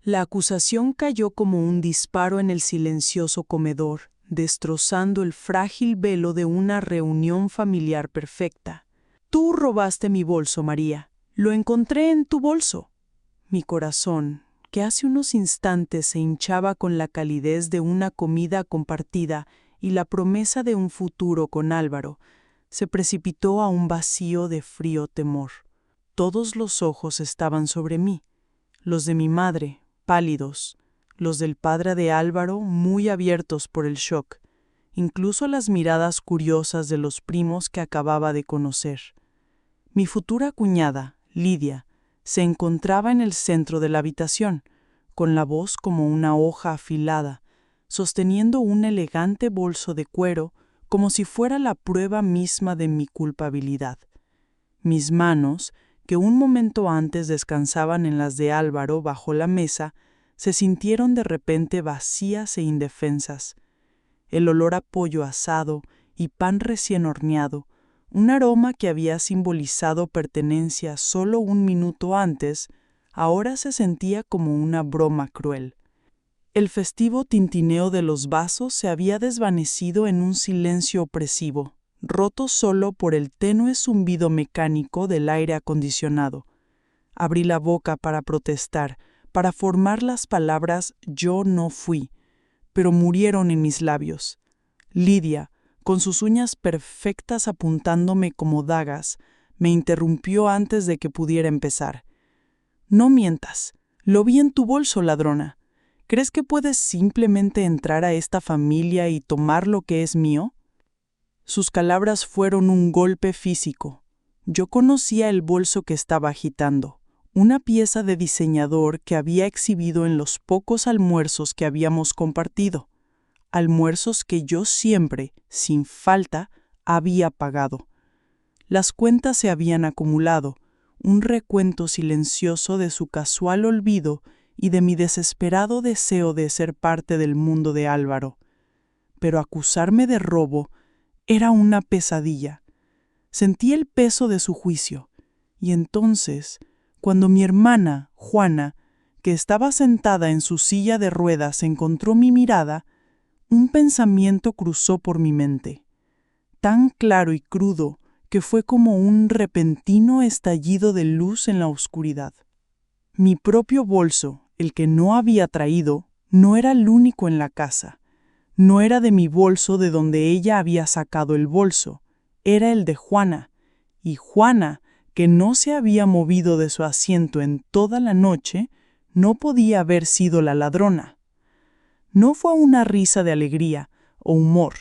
La acusación cayó como un disparo en el silencioso comedor, destrozando el frágil velo de una reunión familiar perfecta. Tú robaste mi bolso, María. Lo encontré en tu bolso. Mi corazón, que hace unos instantes se hinchaba con la calidez de una comida compartida y la promesa de un futuro con Álvaro, se precipitó a un vacío de frío temor. Todos los ojos estaban sobre mí, los de mi madre, pálidos, los del padre de Álvaro, muy abiertos por el shock, incluso las miradas curiosas de los primos que acababa de conocer. Mi futura cuñada, Lidia, se encontraba en el centro de la habitación, con la voz como una hoja afilada, sosteniendo un elegante bolso de cuero como si fuera la prueba misma de mi culpabilidad. Mis manos, que un momento antes descansaban en las de Álvaro bajo la mesa, se sintieron de repente vacías e indefensas. El olor a pollo asado y pan recién horneado, un aroma que había simbolizado pertenencia solo un minuto antes, ahora se sentía como una broma cruel. El festivo tintineo de los vasos se había desvanecido en un silencio opresivo, roto solo por el tenue zumbido mecánico del aire acondicionado. Abrí la boca para protestar, para formar las palabras «yo no fui», pero murieron en mis labios. Lidia, con sus uñas perfectas apuntándome como dagas, me interrumpió antes de que pudiera empezar. «No mientas, lo vi en tu bolso, ladrona. ¿Crees que puedes simplemente entrar a esta familia y tomar lo que es mío?» Sus palabras fueron un golpe físico. Yo conocía el bolso que estaba agitando, una pieza de diseñador que había exhibido en los pocos almuerzos que habíamos compartido, almuerzos que yo siempre, sin falta, había pagado. Las cuentas se habían acumulado, un recuento silencioso de su casual olvido y de mi desesperado deseo de ser parte del mundo de Álvaro. Pero acusarme de robo era una pesadilla. Sentí el peso de su juicio, y entonces, cuando mi hermana, Juana, que estaba sentada en su silla de ruedas, encontró mi mirada, un pensamiento cruzó por mi mente, tan claro y crudo que fue como un repentino estallido de luz en la oscuridad. Mi propio bolso, el que no había traído, no era el único en la casa. No era de mi bolso de donde ella había sacado el bolso, era el de Juana, y Juana, que no se había movido de su asiento en toda la noche, no podía haber sido la ladrona. No fue una risa de alegría o humor,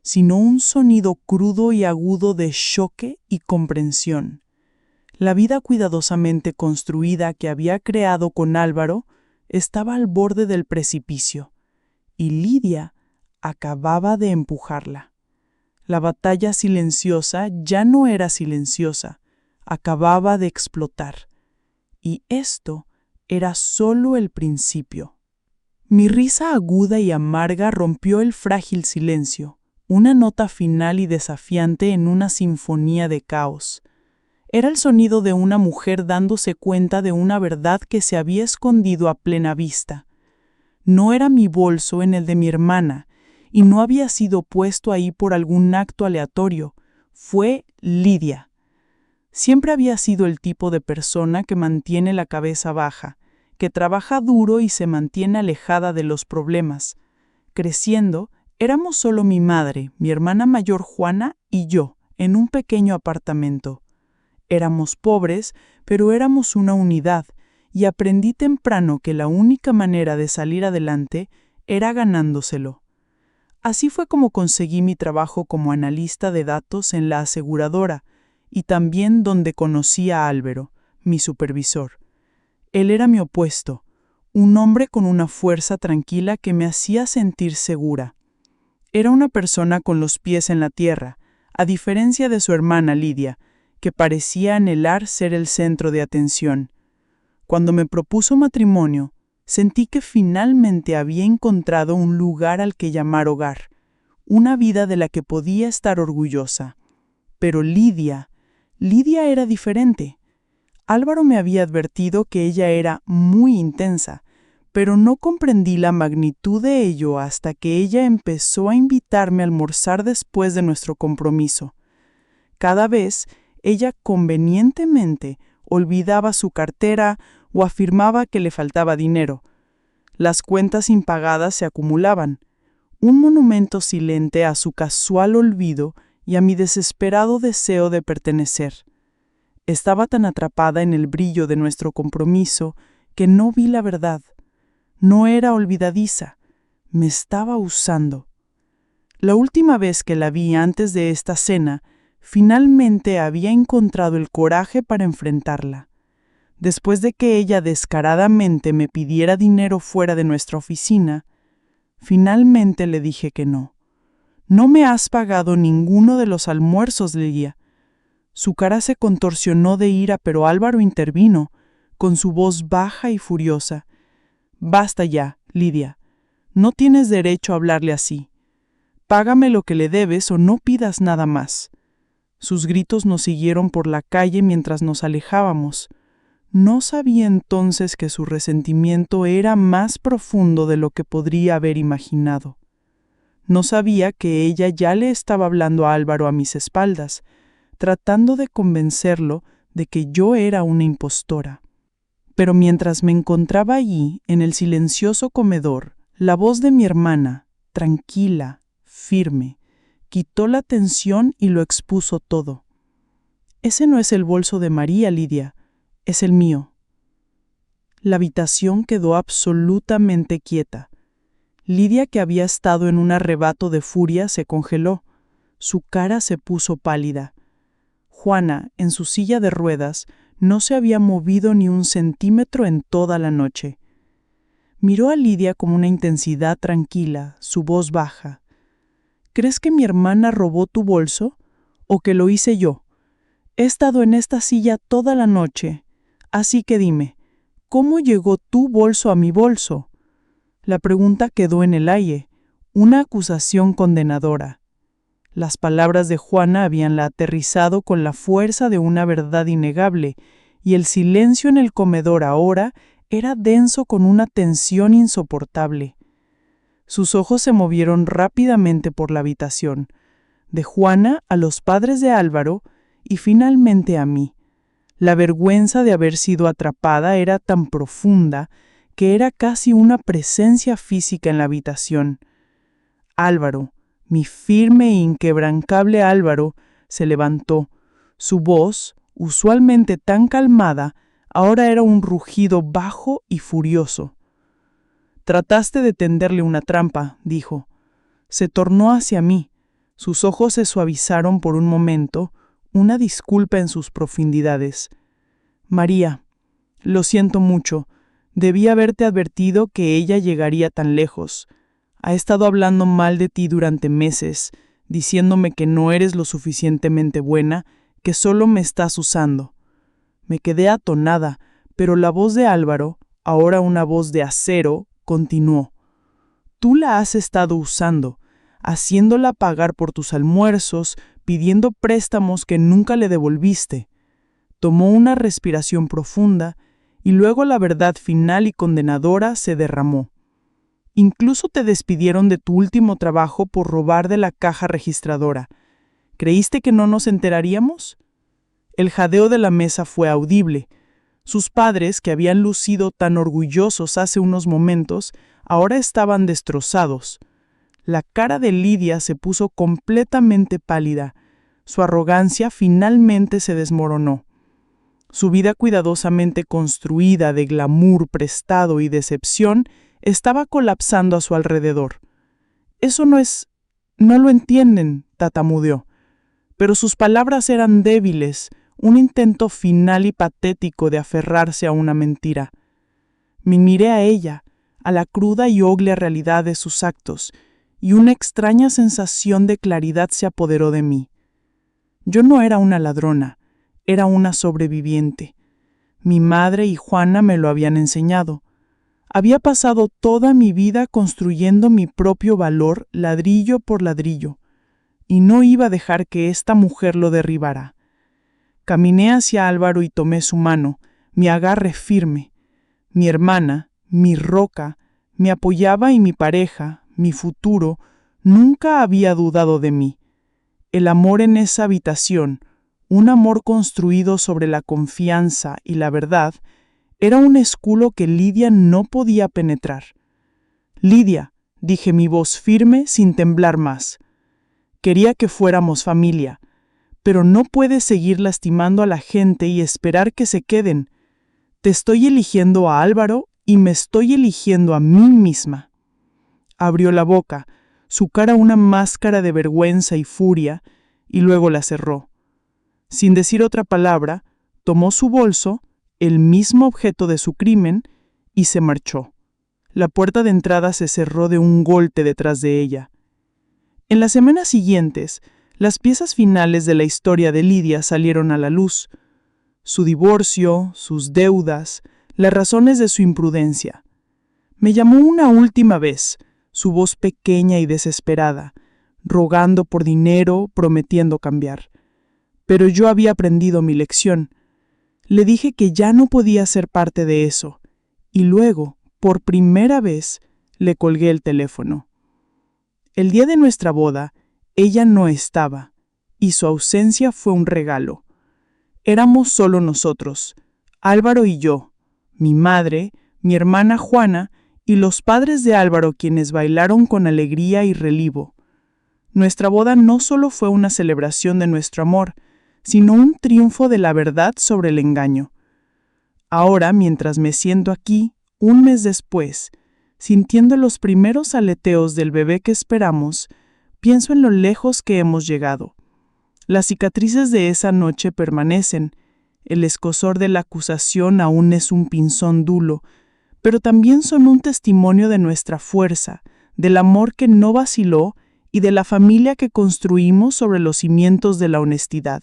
sino un sonido crudo y agudo de choque y comprensión. La vida cuidadosamente construida que había creado con Álvaro estaba al borde del precipicio, y Lidia acababa de empujarla. La batalla silenciosa ya no era silenciosa, acababa de explotar. Y esto era solo el principio. Mi risa aguda y amarga rompió el frágil silencio, una nota final y desafiante en una sinfonía de caos. Era el sonido de una mujer dándose cuenta de una verdad que se había escondido a plena vista. No era mi bolso en el de mi hermana, y no había sido puesto ahí por algún acto aleatorio. Fue Lidia. Siempre había sido el tipo de persona que mantiene la cabeza baja, que trabaja duro y se mantiene alejada de los problemas. Creciendo, éramos solo mi madre, mi hermana mayor Juana y yo, en un pequeño apartamento. Éramos pobres, pero éramos una unidad, y aprendí temprano que la única manera de salir adelante era ganándoselo. Así fue como conseguí mi trabajo como analista de datos en la aseguradora, y también donde conocí a Álvaro, mi supervisor. Él era mi opuesto, un hombre con una fuerza tranquila que me hacía sentir segura. Era una persona con los pies en la tierra, a diferencia de su hermana Lidia, que parecía anhelar ser el centro de atención. Cuando me propuso matrimonio, sentí que finalmente había encontrado un lugar al que llamar hogar, una vida de la que podía estar orgullosa. Pero Lidia era diferente. Álvaro me había advertido que ella era muy intensa, pero no comprendí la magnitud de ello hasta que ella empezó a invitarme a almorzar después de nuestro compromiso. Cada vez, ella convenientemente olvidaba su cartera o afirmaba que le faltaba dinero. Las cuentas impagadas se acumulaban, un monumento silente a su casual olvido y a mi desesperado deseo de pertenecer. Estaba tan atrapada en el brillo de nuestro compromiso que no vi la verdad. No era olvidadiza, me estaba usando. La última vez que la vi antes de esta cena, finalmente había encontrado el coraje para enfrentarla. Después de que ella descaradamente me pidiera dinero fuera de nuestra oficina, finalmente le dije que no. No me has pagado ninguno de los almuerzos, Lidia. Su cara se contorsionó de ira, pero Álvaro intervino, con su voz baja y furiosa. Basta ya, Lidia. No tienes derecho a hablarle así. Págame lo que le debes o no pidas nada más. Sus gritos nos siguieron por la calle mientras nos alejábamos. No sabía entonces que su resentimiento era más profundo de lo que podría haber imaginado. No sabía que ella ya le estaba hablando a Álvaro a mis espaldas, tratando de convencerlo de que yo era una impostora. Pero mientras me encontraba allí, en el silencioso comedor, la voz de mi hermana, tranquila, firme, quitó la tensión y lo expuso todo. Ese no es el bolso de María, Lidia, es el mío. La habitación quedó absolutamente quieta. Lidia, que había estado en un arrebato de furia, se congeló. Su cara se puso pálida. Juana, en su silla de ruedas, no se había movido ni un centímetro en toda la noche. Miró a Lidia con una intensidad tranquila, su voz baja. ¿Crees que mi hermana robó tu bolso? ¿O que lo hice yo? He estado en esta silla toda la noche, así que dime, ¿cómo llegó tu bolso a mi bolso? La pregunta quedó en el aire, una acusación condenadora. Las palabras de Juana habíanla aterrizado con la fuerza de una verdad innegable, y el silencio en el comedor ahora era denso con una tensión insoportable. Sus ojos se movieron rápidamente por la habitación, de Juana a los padres de Álvaro y finalmente a mí. La vergüenza de haber sido atrapada era tan profunda que era casi una presencia física en la habitación. Álvaro, mi firme e inquebrantable Álvaro, se levantó. Su voz, usualmente tan calmada, ahora era un rugido bajo y furioso. Trataste de tenderle una trampa, dijo. Se tornó hacia mí. Sus ojos se suavizaron por un momento, una disculpa en sus profundidades. María, lo siento mucho. Debí haberte advertido que ella llegaría tan lejos. Ha estado hablando mal de ti durante meses, diciéndome que no eres lo suficientemente buena, que solo me estás usando. Me quedé atonada, pero la voz de Álvaro, ahora una voz de acero, continuó. Tú la has estado usando, haciéndola pagar por tus almuerzos, pidiendo préstamos que nunca le devolviste. Tomó una respiración profunda y luego la verdad final y condenadora se derramó. Incluso te despidieron de tu último trabajo por robar de la caja registradora. ¿Creíste que no nos enteraríamos? El jadeo de la mesa fue audible. Sus padres, que habían lucido tan orgullosos hace unos momentos, ahora estaban destrozados. La cara de Lidia se puso completamente pálida. Su arrogancia finalmente se desmoronó. Su vida cuidadosamente construida de glamour prestado y decepción estaba colapsando a su alrededor. Eso no lo entienden, tatamudeó. Pero sus palabras eran débiles, un intento final y patético de aferrarse a una mentira. Me miré a ella, a la cruda y oglia realidad de sus actos, y una extraña sensación de claridad se apoderó de mí. Yo no era una ladrona, era una sobreviviente. Mi madre y Juana me lo habían enseñado. Había pasado toda mi vida construyendo mi propio valor ladrillo por ladrillo, y no iba a dejar que esta mujer lo derribara. Caminé hacia Álvaro y tomé su mano, mi agarre firme. Mi hermana, mi roca, me apoyaba y mi pareja, mi futuro, nunca había dudado de mí. El amor en esa habitación, un amor construido sobre la confianza y la verdad, era un escudo que Lidia no podía penetrar. Lidia, dije mi voz firme sin temblar más. Quería que fuéramos familia, pero no puedes seguir lastimando a la gente y esperar que se queden. Te estoy eligiendo a Álvaro y me estoy eligiendo a mí misma. Abrió la boca, su cara una máscara de vergüenza y furia, y luego la cerró. Sin decir otra palabra, tomó su bolso, el mismo objeto de su crimen, y se marchó. La puerta de entrada se cerró de un golpe detrás de ella. En las semanas siguientes, las piezas finales de la historia de Lidia salieron a la luz. Su divorcio, sus deudas, las razones de su imprudencia. Me llamó una última vez, su voz pequeña y desesperada, rogando por dinero, prometiendo cambiar. Pero yo había aprendido mi lección. Le dije que ya no podía ser parte de eso, y luego, por primera vez, le colgué el teléfono. El día de nuestra boda, ella no estaba, y su ausencia fue un regalo. Éramos solo nosotros, Álvaro y yo, mi madre, mi hermana Juana y los padres de Álvaro, quienes bailaron con alegría y relivo. Nuestra boda no solo fue una celebración de nuestro amor, sino un triunfo de la verdad sobre el engaño. Ahora, mientras me siento aquí, un mes después, sintiendo los primeros aleteos del bebé que esperamos, pienso en lo lejos que hemos llegado. Las cicatrices de esa noche permanecen, el escozor de la acusación aún es un pinzón duro, pero también son un testimonio de nuestra fuerza, del amor que no vaciló y de la familia que construimos sobre los cimientos de la honestidad.